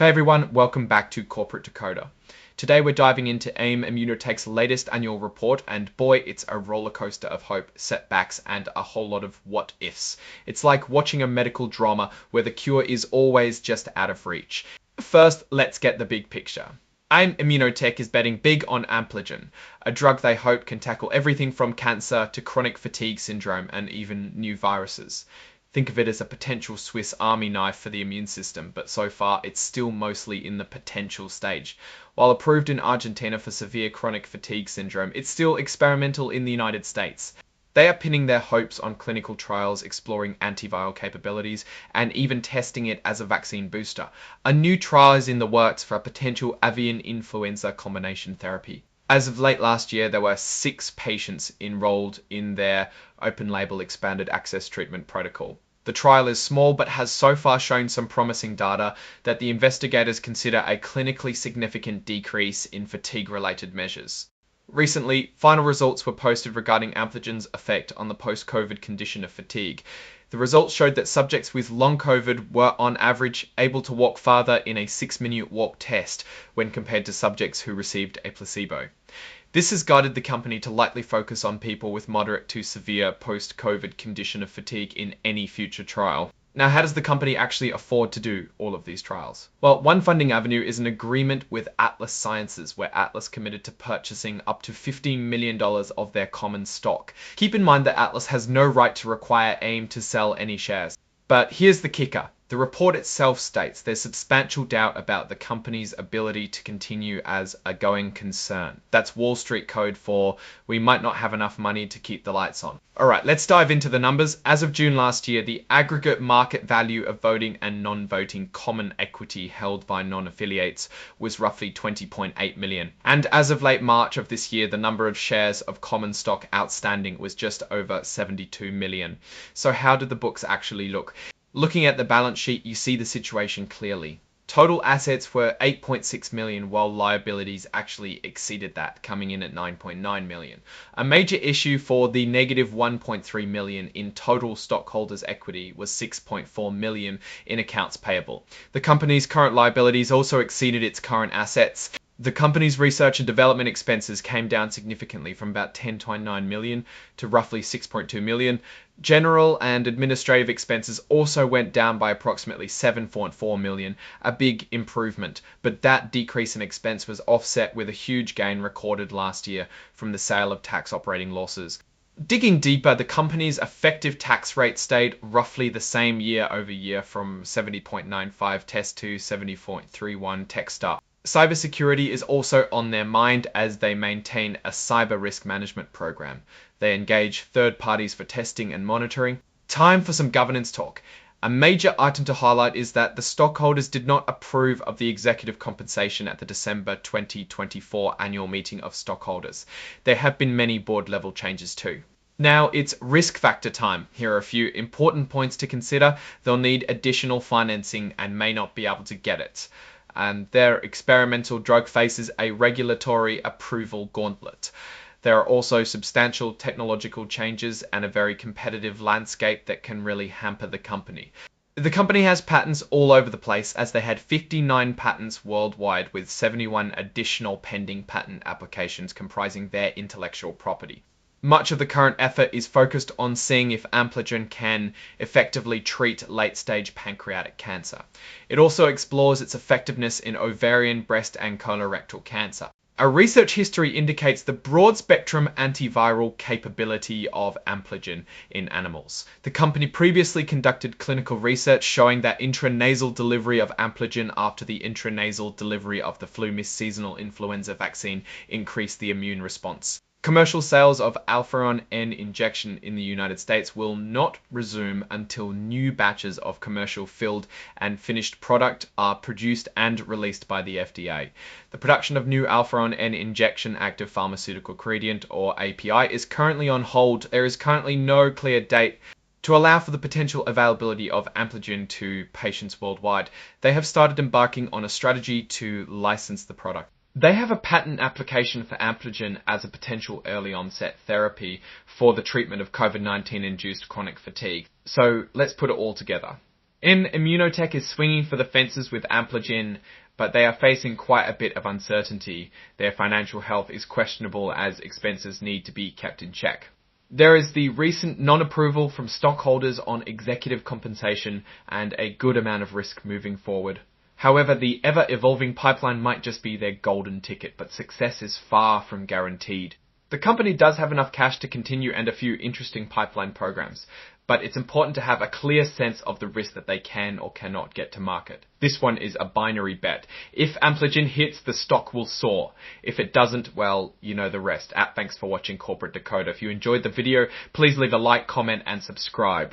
Hey everyone, welcome back to Corporate Decoder. Today we're diving into AIM ImmunoTech's latest annual report, and boy, it's a roller coaster of hope, setbacks, and a whole lot of what ifs. It's like watching a medical drama where the cure is always just out of reach. First, let's get the big picture. AIM ImmunoTech is betting big on Ampligen, a drug they hope can tackle everything from cancer to chronic fatigue syndrome and even new viruses. Think of it as a potential Swiss Army knife for the immune system, but so far it's still mostly in the potential stage. While approved in Argentina for severe chronic fatigue syndrome, it's still experimental in the United States. They are pinning their hopes on clinical trials exploring antiviral capabilities and even testing it as a vaccine booster. A new trial is in the works for a potential avian influenza combination therapy. As of late last year, there were 6 patients enrolled in their open-label expanded access treatment protocol. The trial is small but has so far shown some promising data that the investigators consider a clinically significant decrease in fatigue-related measures. Recently, final results were posted regarding Ampligen's effect on the post-COVID condition of fatigue. The results showed that subjects with long COVID were on average able to walk farther in a 6-minute walk test when compared to subjects who received a placebo. This has guided the company to likely focus on people with moderate to severe post-COVID condition of fatigue in any future trial. Now, how does the company actually afford to do all of these trials? Well, one funding avenue is an agreement with Atlas Sciences, where Atlas committed to purchasing up to $15 million of their common stock. Keep in mind that Atlas has no right to require AIM to sell any shares. But here's the kicker. The report itself states there's substantial doubt about the company's ability to continue as a going concern. That's Wall Street code for we might not have enough money to keep the lights on. Alright, let's dive into the numbers. As of June last year, the aggregate market value of voting and non-voting common equity held by non-affiliates was roughly 20.8 million. And as of late March of this year, the number of shares of common stock outstanding was just over 72 million. So how did the books actually look? Looking at the balance sheet, you see the situation clearly. Total assets were 8.6 million, while liabilities actually exceeded that, coming in at 9.9 million. A major issue for the negative 1.3 million in total stockholders' equity was 6.4 million in accounts payable. The company's current liabilities also exceeded its current assets. The company's research and development expenses came down significantly from about 10.9 million to roughly 6.2 million. General and administrative expenses also went down by approximately 7.4 million, a big improvement, but that decrease in expense was offset with a huge gain recorded last year from the sale of tax operating losses. Digging deeper, the company's effective tax rate stayed roughly the same year over year from 70.95 test to 70.31 tech start. Cybersecurity is also on their mind as they maintain a cyber risk management program. They engage third parties for testing and monitoring. Time for some governance talk. A major item to highlight is that the stockholders did not approve of the executive compensation at the December 2024 annual meeting of stockholders. There have been many board level changes too. Now it's risk factor time. Here are a few important points to consider. They'll need additional financing and may not be able to get it. And their experimental drug faces a regulatory approval gauntlet. There are also substantial technological changes and a very competitive landscape that can really hamper the company. The company has patents all over the place, as they had 59 patents worldwide with 71 additional pending patent applications comprising their intellectual property. Much of the current effort is focused on seeing if Ampligen can effectively treat late-stage pancreatic cancer. It also explores its effectiveness in ovarian, breast, and colorectal cancer. A research history indicates the broad-spectrum antiviral capability of Ampligen in animals. The company previously conducted clinical research showing that intranasal delivery of Ampligen after the intranasal delivery of the flu-mist seasonal influenza vaccine increased the immune response. Commercial sales of Alpharon N injection in the United States will not resume until new batches of commercial filled and finished product are produced and released by the FDA. The production of new Alpharon N injection active pharmaceutical ingredient, or API, is currently on hold. There is currently no clear date to allow for the potential availability of Ampligen to patients worldwide. They have started embarking on a strategy to license the product. They have a patent application for Ampligen as a potential early onset therapy for the treatment of COVID-19 induced chronic fatigue. So let's put it all together. ImmunoTech is swinging for the fences with Ampligen, but they are facing quite a bit of uncertainty. Their financial health is questionable as expenses need to be kept in check. There is the recent non-approval from stockholders on executive compensation and a good amount of risk moving forward. However, the ever-evolving pipeline might just be their golden ticket, but success is far from guaranteed. The company does have enough cash to continue and a few interesting pipeline programs, but it's important to have a clear sense of the risk that they can or cannot get to market. This one is a binary bet. If Ampligen hits, the stock will soar. If it doesn't, well, you know the rest. Thanks for watching Corporate Decoder. If you enjoyed the video, please leave a like, comment, and subscribe.